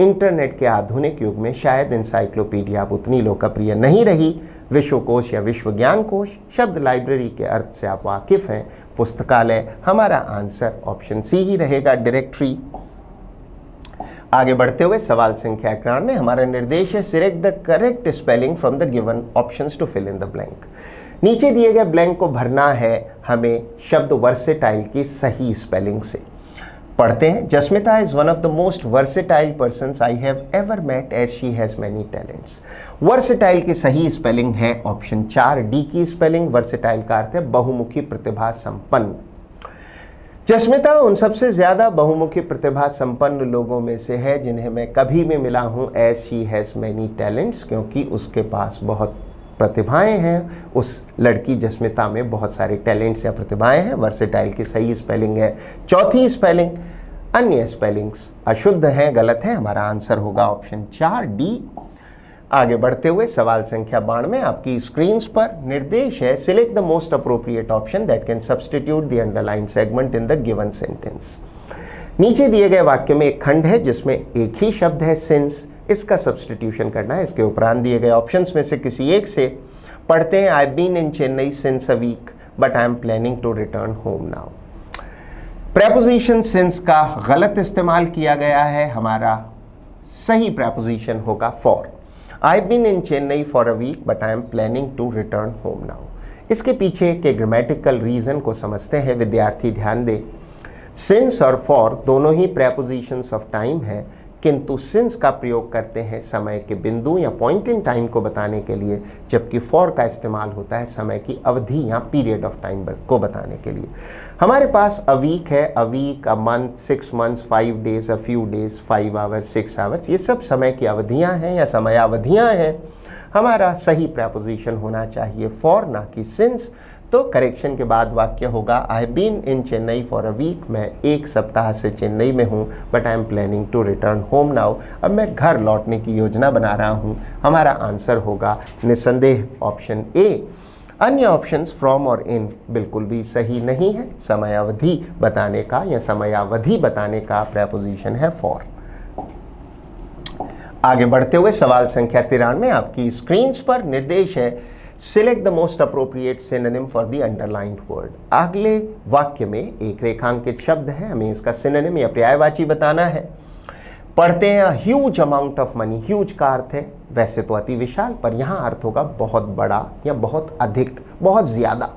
इंटरनेट के आधुनिक युग में शायद इंसाइक्लोपीडिया अब उतनी लोकप्रिय नहीं रही। विश्वकोश या विश्व ज्ञान कोश शब्द लाइब्रेरी के अर्थ से आप वाकिफ हैं, पुस्तकालय। हमारा आंसर ऑप्शन C ही रहेगा, डायरेक्टरी। आगे बढ़ते हुए सवाल संख्या 91 हमारा निर्देश है select the correct spelling from the given options to fill in the blank. नीचे दिए गए ब्लैंक को भरना है हमें शब्द वर्सेटाइल की सही स्पेलिंग से। पढ़ते हैं। Jasmita is one of the most versatile persons I have ever met as she has many talents. Versatile की सही स्पेलिंग है ऑप्शन 4 D की स्पेलिंग। वर्सेटाइल का अर्थ है बहुमुखी, प्रतिभा संपन्न। जस्मिता उन सबसे ज्यादा बहुमुखी प्रतिभा संपन्न लोगों में से है जिन्हें मैं कभी भी मिला हूं as she has many talents, क्योंकि उसके पास बहुत प्रतिभाएं हैं। उस लड़की जस्मिता में बहुत सारे टैलेंट्स या प्रतिभाएं हैं। वर्सेटाइल की सही स्पेलिंग है चौथी स्पेलिंग। अन्य स्पेलिंग्स अशुद्ध हैं, गलत है। हमारा आंसर होगा ऑप्शन 4 D। आगे बढ़ते हुए सवाल संख्या 92 आपकी स्क्रीन पर। निर्देश है select the most appropriate option that can substitute the underline segment in the given sentence. नीचे दिए गए वाक्य में एक खंड है जिसमें एक ही शब्द है सिंस, इसका सब्स्टिट्यूशन करना है। इसके उपरांत दिए गए ऑप्शंस में से किसी एक से पढ़ते हैं। I been in Chennai since a week but I am planning to return home now. Preposition since का गलत इस्तेमाल किया गया है, हमारा सही प्रेपोजिशन होगा for. I been in Chennai for a week but I am planning to return home now. इसके पीछे के ग्रामेटिकल रीजन को समझते हैं विद्यार्थी, ध्यान दें। सिंस और फॉर दोनों ही प्रेपोजिशंस ऑफ टाइम है, किंतु सिंस का प्रयोग करते हैं समय के बिंदु या पॉइंट इन टाइम को बताने के लिए, जबकि फॉर का इस्तेमाल होता है समय की अवधि या पीरियड ऑफ टाइम को बताने के लिए। हमारे पास अ वीक है, a week, a month, 6 months, 5 days, a few days, 5 hours, 6 hours, ये सब समय की अवधियां हैं या समयावधियां हैं। हमारा सही प्रेपोजिशन होना चाहिए फॉर, ना कि सिंस। तो करेक्शन के बाद वाक्य होगा I been in Chennai for a week, मैं एक सप्ताह से चेन्नई में हूँ, but I am planning to return home now, अब मैं घर लौटने की योजना बना रहा हूँ। हमारा आंसर होगा निसंदेह ऑप्शन ए। अन्य ऑप्शंस फ्रॉम और इन बिल्कुल भी सही नहीं है। समयावधि बताने का या समयावधि बताने का प्रेपोजिशन है फॉर। आगे बढ़ते हुए सवाल संख्या 93 आपकी स्क्रीन पर निर्देश है select the most appropriate synonym for the underlined word. अगले वाक्य में एक रेखांकित शब्द है, हमें इसका सिनोनिम या पर्यायवाची बताना है। पढ़ते हैं huge amount of money. Huge का अर्थ है वैसे तो अति विशाल, पर यहाँ अर्थ होगा बहुत बड़ा या बहुत अधिक, बहुत ज्यादा।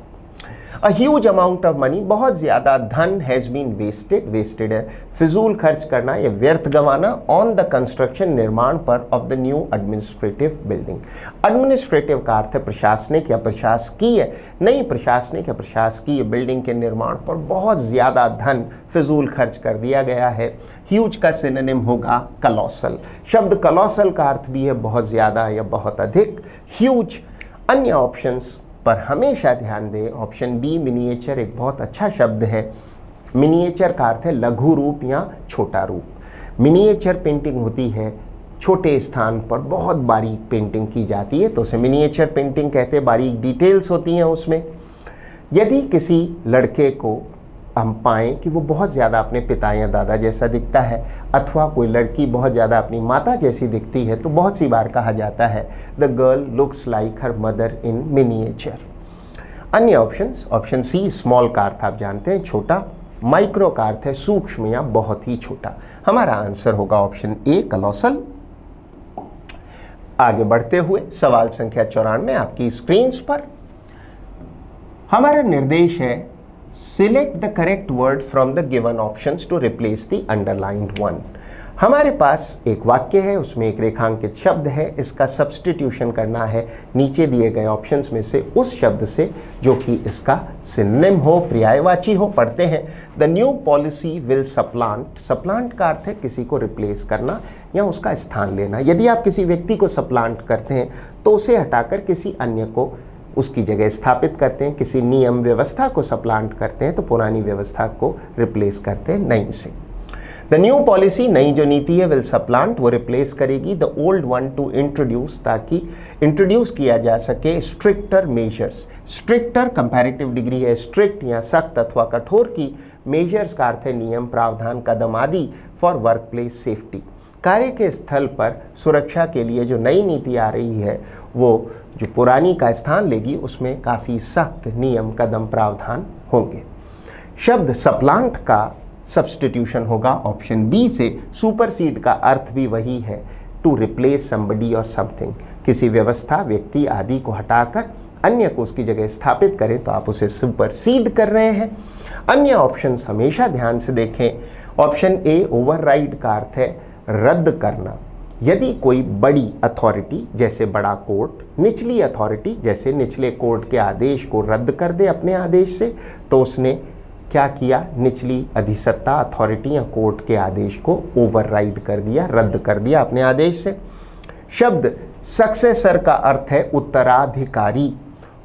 A huge amount of money, बहुत ज्यादा धन हैज बीन वेस्टेड। वेस्टेड है फिजूल खर्च करना या व्यर्थ गंवाना, ऑन द कंस्ट्रक्शन निर्माण पर, of the new administrative building. Administrative का अर्थ है प्रशासनिक या प्रशासकीय, नई प्रशासनिक या प्रशासकीय बिल्डिंग के निर्माण पर बहुत ज्यादा धन फिजूल खर्च कर दिया गया है। ह्यूज का सिनोनिम होगा कलोसल। शब्द कलोसल का अर्थ भी है बहुत ज्यादा या बहुत अधिक। ह्यूज। अन्य ऑप्शंस पर हमेशा ध्यान दें। ऑप्शन बी मिनिएचर एक बहुत अच्छा शब्द है। मिनिएचर का अर्थ है लघु रूप या छोटा रूप। मिनिएचर पेंटिंग होती है छोटे स्थान पर बहुत बारीक पेंटिंग की जाती है, तो उसे मिनिएचर पेंटिंग कहते हैं। बारीक डिटेल्स होती हैं उसमें। यदि किसी लड़के को हम पाएँ कि वो बहुत ज़्यादा अपने पिता या दादा जैसा दिखता है, अथवा कोई लड़की बहुत ज़्यादा अपनी माता जैसी दिखती है, तो बहुत सी बार कहा जाता है the girl looks like her mother in miniature. अन्य ऑप्शंस, ऑप्शन सी स्मॉल का अर्थ आप जानते हैं छोटा, माइक्रो का अर्थ है सूक्ष्म या बहुत ही छोटा। हमारा आंसर होगा ऑप्शन ए कलोसल। आगे बढ़ते हुए सवाल संख्या 94 आपकी स्क्रीन पर हमारा निर्देश है select the correct word from the given options to replace the underlined one. हमारे पास एक वाक्य है, उसमें एक रेखांकित शब्द है, इसका सब्स्टिट्यूशन करना है नीचे दिए गए ऑप्शंस में से उस शब्द से जो कि इसका सिनोनिम हो, पर्यायवाची हो। पढ़ते हैं द न्यू पॉलिसी विल सप्लांट। सप्लांट का अर्थ है किसी को रिप्लेस करना या उसका स्थान लेना। यदि आप किसी व्यक्ति को सप्लांट करते हैं तो उसे हटाकर किसी अन्य को उसकी जगह स्थापित करते हैं। किसी नियम व्यवस्था को सप्लांट करते हैं तो पुरानी व्यवस्था को रिप्लेस करते हैं नई से। द न्यू पॉलिसी, नई जो नीति है, विल सप्लांट, वो रिप्लेस करेगी the old one two introduce, ताकि इंट्रोड्यूस किया जा सके stricter measures. Stricter comparative degree है स्ट्रिक्ट या सख्त अथवा कठोर की। मेजर्स का अर्थ है नियम, प्रावधान, कदम आदि फॉर वर्क प्लेस सेफ्टी। कार्य के स्थल पर सुरक्षा के लिए जो नई नीति आ रही है वो जो पुरानी का स्थान लेगी, उसमें काफ़ी सख्त नियम, कदम, प्रावधान होंगे। शब्द सप्लांट का सब्स्टिट्यूशन होगा ऑप्शन बी से। सुपरसीड का अर्थ भी वही है, टू रिप्लेस समबडी और समथिंग। किसी व्यवस्था, व्यक्ति आदि को हटाकर अन्य को उसकी जगह स्थापित करें तो आप उसे सुपरसीड कर रहे हैं। अन्य ऑप्शंस हमेशा ध्यान से देखें। ऑप्शन ए ओवरराइड का अर्थ है रद्द करना। यदि कोई बड़ी अथॉरिटी जैसे बड़ा कोर्ट, निचली अथॉरिटी जैसे निचले कोर्ट के आदेश को रद्द कर दे अपने आदेश से, तो उसने क्या किया, निचली अधिसत्ता अथॉरिटी या कोर्ट के आदेश को ओवरराइड कर दिया, रद्द कर दिया अपने आदेश से। शब्द सक्सेसर का अर्थ है उत्तराधिकारी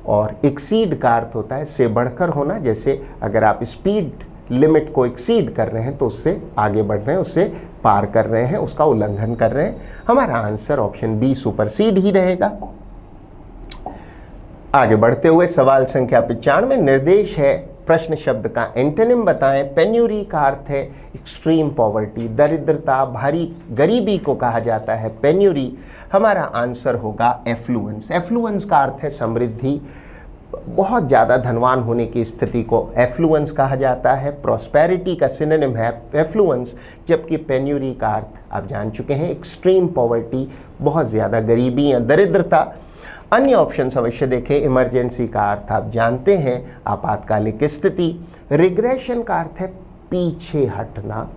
और एक्सीड का अर्थ होता है से बढ़कर होना। जैसे अगर आप स्पीड लिमिट को एक्सीड कर रहे हैं तो उससे आगे बढ़ रहे हैं, उससे पार कर रहे हैं, उसका उल्लंघन कर रहे हैं। हमारा आंसर ऑप्शन बी सुपरसीड ही रहेगा। आगे बढ़ते हुए सवाल संख्या 95 निर्देश है प्रश्न शब्द का एंटोनिम बताएं। पेन्यूरी का अर्थ है एक्सट्रीम पॉवर्टी, दरिद्रता, भारी गरीबी को कहा जाता है पेन्यूरी। हमारा आंसर होगा एफ्लुएंस। एफ्लुएंस का अर्थ है समृद्धि, बहुत ज़्यादा धनवान होने की स्थिति को एफ्लुएंस कहा जाता है। प्रॉस्पेरिटी का सिनोनिम है एफ्लुएंस, जबकि पेन्यूरी का अर्थ आप जान चुके हैं एक्सट्रीम पॉवर्टी, बहुत ज़्यादा गरीबी या दरिद्रता। अन्य ऑप्शन अवश्य देखें। इमरजेंसी का अर्थ आप जानते हैं आपातकालिक स्थिति। रिग्रेशन का अर्थ है पीछे हटना,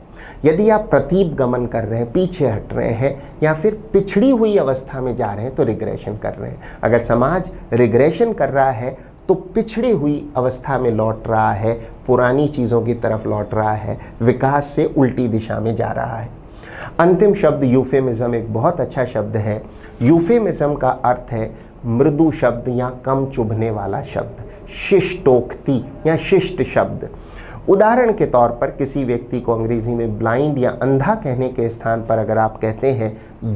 यदि आप प्रतीप गमन कर रहे हैं, पीछे हट रहे हैं या फिर पिछड़ी हुई अवस्था में जा रहे हैं तो रिग्रेशन कर रहे हैं। अगर समाज रिग्रेशन कर रहा है तो पिछड़ी हुई अवस्था में लौट रहा है, पुरानी चीज़ों की तरफ लौट रहा है, विकास से उल्टी दिशा में जा रहा है। अंतिम शब्द यूफेमिज्म एक बहुत अच्छा शब्द है। यूफेमिज्म का अर्थ है मृदु शब्द या कम चुभने वाला शब्द, शिष्टोक्ति या शिष्ट शब्द। उदाहरण के तौर पर किसी व्यक्ति को अंग्रेजी में ब्लाइंड या अंधा कहने के स्थान पर अगर आप कहते हैं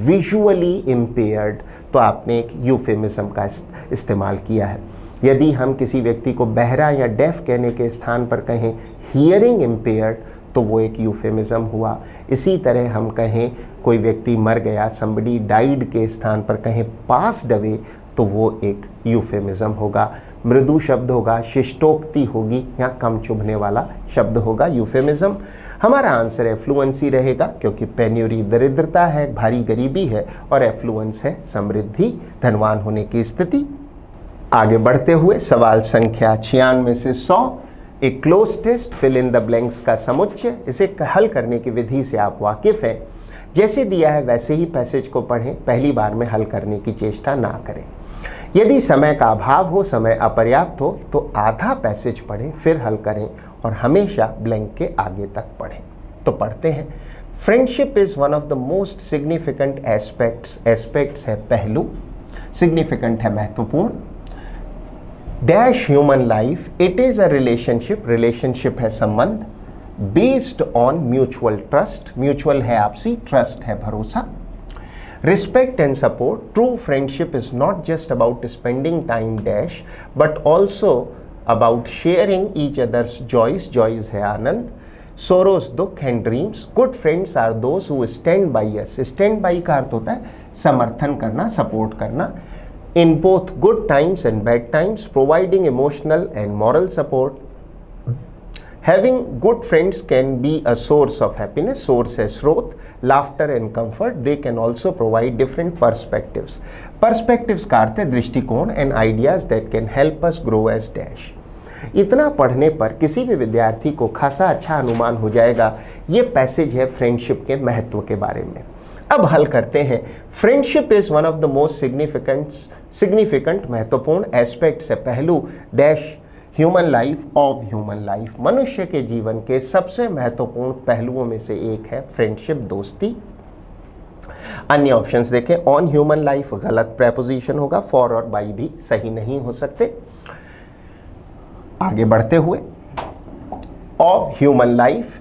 विजुअली इम्पेयर्ड तो आपने एक यूफेमिज्म का इस्तेमाल किया है। यदि हम किसी व्यक्ति को बहरा या डेफ कहने के स्थान पर कहें हियरिंग इम्पेयर्ड तो वो एक यूफेमिज्म हुआ। इसी तरह हम कहें कोई व्यक्ति मर गया, somebody डाइड के स्थान पर कहें पास्ड अवे तो वो एक यूफेमिज्म होगा। मृदु शब्द होगा, शिष्टोक्ति होगी या कम चुभने वाला शब्द होगा यूफेमिज्म। हमारा आंसर एफ्लुएंसी रहेगा क्योंकि पेन्यूरी दरिद्रता है, भारी गरीबी है और एफ्लुएंस है समृद्धि, धनवान होने की स्थिति। आगे बढ़ते हुए सवाल संख्या 96 से 100, एक cloze test fill in the blanks का समुच्चय। इसे हल करने की विधि से आप वाकिफ हैं। जैसे दिया है वैसे ही पैसेज को पढ़ें, पहली बार में हल करने की चेष्टा ना करें। यदि समय का अभाव हो, समय अपर्याप्त हो तो आधा पैसेज पढ़ें फिर हल करें और हमेशा ब्लैंक के आगे तक पढ़ें। तो पढ़ते हैं। Friendship is one of the most significant aspects है पहलू, सिग्निफिकेंट है महत्वपूर्ण। Dash human life, it is a relationship है संबंध। Based on mutual trust, mutual है आपसी, ट्रस्ट है भरोसा। Respect and support, true friendship is not just about spending time dash but also about sharing each other's joys है आनंद, sorrows दुख and dreams. Good friends are those who stand by us. Stand by का अर्थ होता है समर्थन करना, support करना। In both good times and bad times, providing emotional and moral support. Having good friends can be a source of happiness, source है स्रोत, laughter and comfort. They can also provide different perspectives. Perspectives का अर्थ है दृष्टिकोण and ideas that can help us grow as dash. इतना पढ़ने पर किसी भी विद्यार्थी को खासा अच्छा अनुमान हो जाएगा। ये पैसेज है फ्रेंडशिप के महत्व के बारे में। अब हल करते हैं। Friendship is one of the most significant महत्वपूर्ण एस्पेक्ट्स है पहलू डैश ह्यूमन लाइफ, मनुष्य के जीवन के सबसे महत्वपूर्ण पहलुओं में से एक है फ्रेंडशिप, दोस्ती। अन्य ऑप्शंस देखें। ऑन ह्यूमन लाइफ गलत प्रेपोजिशन होगा, फॉर और बाई भी सही नहीं हो सकते। आगे बढ़ते हुए, of human life,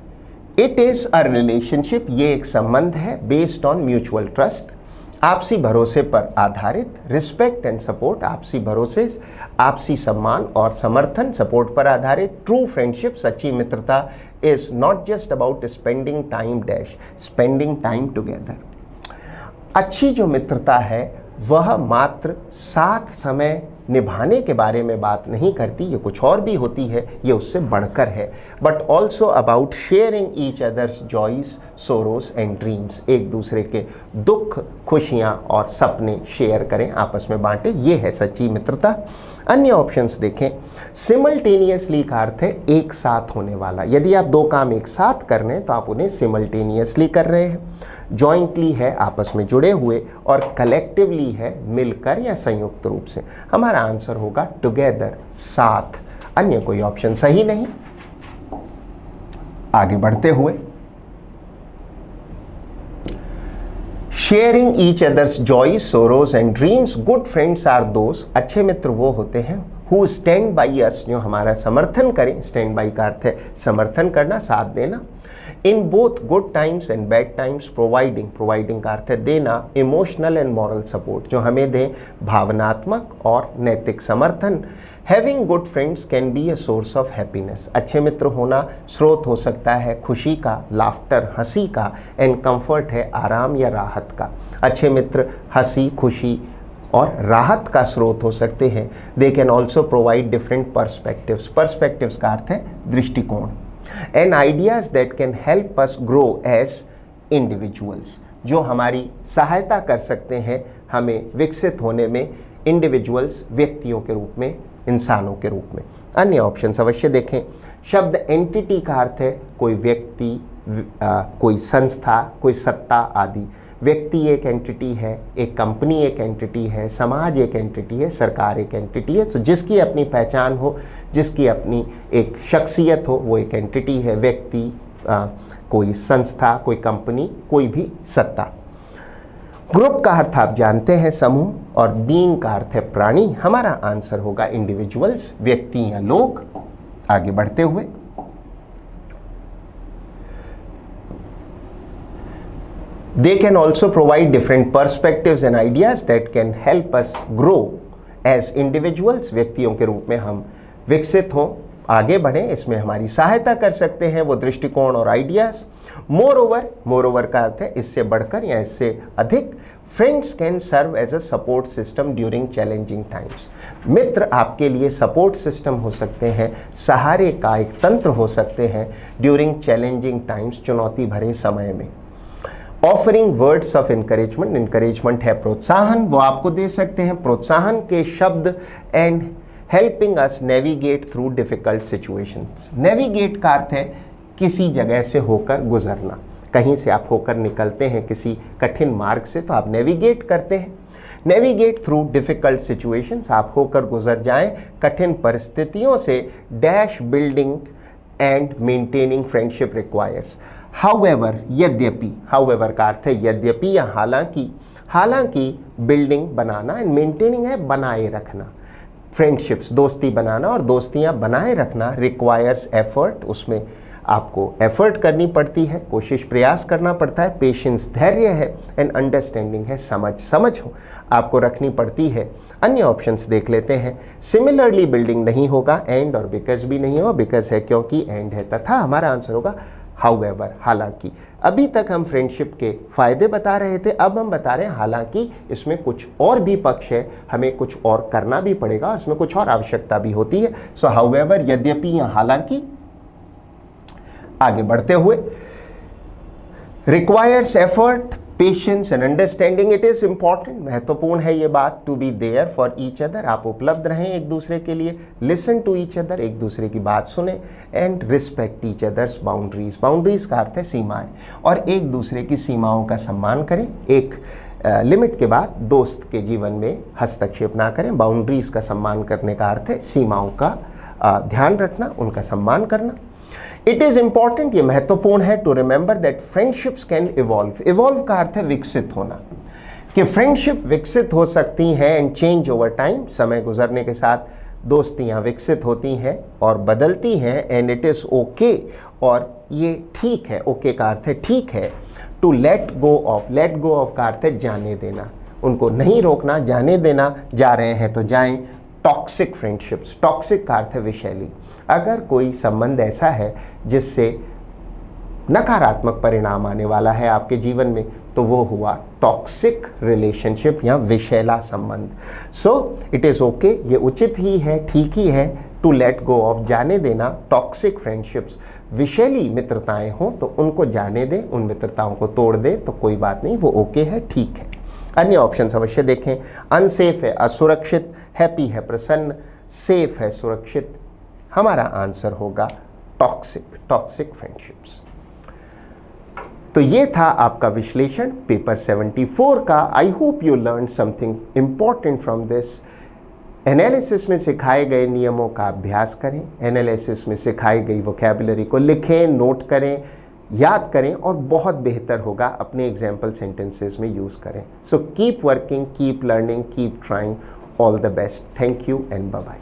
it is a relationship, ये एक संबंध है। बेस्ड ऑन म्यूचुअल ट्रस्ट, आपसी भरोसे पर आधारित। रिस्पेक्ट एंड सपोर्ट, आपसी भरोसे, आपसी सम्मान और समर्थन, सपोर्ट पर आधारित। ट्रू फ्रेंडशिप, सच्ची मित्रता, is not just about spending time dash, spending time together. अच्छी जो मित्रता है वह मात्र साथ समय निभाने के बारे में बात नहीं करती, ये कुछ और भी होती है, ये उससे बढ़कर है। But also about sharing each other's joys, Soros and dreams, एक दूसरे के दुख, खुशियाँ और सपने शेयर करें, आपस में बांटें, ये है सच्ची मित्रता। अन्य ऑप्शंस देखें। सिमल्टेनियसली का अर्थ है एक साथ होने वाला, यदि आप दो काम एक साथ कर रहे हैं तो आप उन्हें सिमल्टेनियसली कर रहे हैं। जॉइंटली है आपस में जुड़े हुए और कलेक्टिवली है मिलकर या संयुक्त रूप से। हमारा आंसर होगा टुगेदर, साथ। अन्य कोई ऑप्शन सही नहीं। आगे बढ़ते हुए, sharing each other's joys, sorrows and dreams. Good friends are those, अच्छे मित्र वो होते हैं हु स्टैंड बाई अस, जो हमारा समर्थन करें। स्टैंड बाई का अर्थ है समर्थन करना, साथ देना। In both good times and bad times providing का अर्थ है देना, इमोशनल एंड मॉरल सपोर्ट जो हमें दें भावनात्मक और नैतिक समर्थन। Having good friends can be a source of happiness, अच्छे मित्र होना स्रोत हो सकता है खुशी का, लाफ्टर हंसी का, एंड कंफर्ट है आराम या राहत का। अच्छे मित्र हंसी, खुशी और राहत का स्रोत हो सकते हैं। They can also provide different perspectives का अर्थ है दृष्टिकोण, and ideas that can help us grow as individuals, जो हमारी सहायता कर सकते हैं हमें विकसित होने में, इंडिविजुअल्स व्यक्तियों के रूप में, इंसानों के रूप में। अन्य ऑप्शन अवश्य देखें। शब्द एंटिटी का अर्थ है कोई व्यक्ति, कोई संस्था, कोई सत्ता आदि। व्यक्ति एक एंटिटी है, एक कंपनी एक एंटिटी है, समाज एक एंटिटी है, सरकार एक एंटिटी है। तो जिसकी अपनी पहचान हो, जिसकी अपनी एक शख्सियत हो, वो एक एंटिटी है। व्यक्ति, कोई संस्था, कोई कंपनी, कोई भी सत्ता। ग्रुप का अर्थ आप जानते हैं समूह, और बीइंग का अर्थ है प्राणी। हमारा आंसर होगा इंडिविजुअल्स, व्यक्ति या लोग। आगे बढ़ते हुए they can also provide different perspectives and ideas that can help us grow as individuals, व्यक्तियों के रूप में हम विकसित हों, आगे बढ़ें, इसमें हमारी सहायता कर सकते हैं वो दृष्टिकोण और आइडियाज। मोर ओवर का अर्थ है इससे बढ़कर या इससे अधिक। Friends can serve as a support system during challenging times, मित्र आपके लिए सपोर्ट सिस्टम हो सकते हैं, सहारे का एक तंत्र हो सकते हैं ड्यूरिंग चैलेंजिंग टाइम्स, चुनौती भरे समय में। ऑफरिंग वर्ड्स ऑफ इंकरेजमेंट है प्रोत्साहन, वो आपको दे सकते हैं प्रोत्साहन के शब्द। And helping us navigate through difficult situations, navigate का अर्थ है किसी जगह से होकर गुजरना। कहीं से आप होकर निकलते हैं किसी कठिन मार्ग से, तो आप नेविगेट करते हैं। नेविगेट थ्रू डिफिकल्ट सिचुएशंस, आप होकर गुजर जाएं कठिन परिस्थितियों से। Dash building and maintaining friendship requires, however यद्यपि, हाउएवर का अर्थ है यद्यपि या हालांकि बिल्डिंग बनाना, एंड मेंटेनिंग है बनाए रखना। फ्रेंडशिप्स दोस्ती बनाना और दोस्तियां बनाए रखना रिक्वायर्स एफर्ट, उसमें आपको एफर्ट करनी पड़ती है, कोशिश प्रयास करना पड़ता है। पेशेंस धैर्य है, एंड अंडरस्टैंडिंग है समझ आपको रखनी पड़ती है। अन्य ऑप्शंस देख लेते हैं। सिमिलरली बिल्डिंग नहीं होगा, एंड और बिकॉज भी नहीं होगा, बिकॉज है क्योंकि, एंड है तथा। हमारा आंसर होगा हाउएवर, हालांकि। अभी तक हम फ्रेंडशिप के फायदे बता रहे थे, अब हम बता रहे हैं हालांकि इसमें कुछ और भी पक्ष है, हमें कुछ और करना भी पड़ेगा, इसमें कुछ और आवश्यकता भी होती है। सो हाउएवर यद्यपि या हालांकि। आगे बढ़ते हुए requires effort, patience and understanding. It is important, महत्वपूर्ण है ये बात, to be there for each other, आप उपलब्ध रहें एक दूसरे के लिए। लिसन टू ईच अदर, एक दूसरे की बात सुने। And respect each others boundaries, boundaries का अर्थ है सीमाएं, और एक दूसरे की सीमाओं का सम्मान करें। एक लिमिट के बाद दोस्त के जीवन में हस्तक्षेप ना करें। बाउंड्रीज का सम्मान करने का अर्थ है सीमाओं का ध्यान रखना, उनका सम्मान करना। इट इज इंपॉर्टेंट, ये महत्वपूर्ण है, to remember that friendships can evolve का अर्थ है विकसित होना, कि फ्रेंडशिप विकसित हो सकती हैं एंड चेंज ओवर टाइम, समय गुजरने के साथ दोस्तियां विकसित होती हैं और बदलती हैं। एंड इट इज ओके, और ये ठीक है, ओके का अर्थ है ठीक है। टू लेट गो ऑफ का अर्थ है जाने देना, उनको नहीं रोकना, जाने देना। जा रहे हैं तो जाएं। टॉक्सिक फ्रेंडशिप्स, टॉक्सिक का अर्थ है विषैली। अगर कोई संबंध ऐसा है जिससे नकारात्मक परिणाम आने वाला है आपके जीवन में, तो वो हुआ टॉक्सिक रिलेशनशिप या विषैला संबंध। सो इट इज़ ओके, ये उचित ही है, ठीक ही है, टू लेट गो ऑफ, जाने देना टॉक्सिक फ्रेंडशिप्स। विषैली मित्रताएं हों तो उनको जाने दें, उन मित्रताओं को तोड़ दें तो कोई बात नहीं, वो ओके है, ठीक है। अन्य ऑप्शन अवश्य देखें। अनसेफ है असुरक्षित, हैप्पी है प्रसन्न, सेफ है सुरक्षित। हमारा आंसर होगा टॉक्सिक फ्रेंडशिप्स। तो ये था आपका विश्लेषण पेपर 74 का। I hope you learn something important from this. Analysis में सिखाए गए नियमों का अभ्यास करें, एनालिसिस में सिखाई गई वोकैबुलरी को लिखें, नोट करें, याद करें, और बहुत बेहतर होगा अपने एग्जाम्पल सेंटेंसेस में यूज़ करें। So keep working, keep learning, keep trying. All the best. Thank you and bye bye.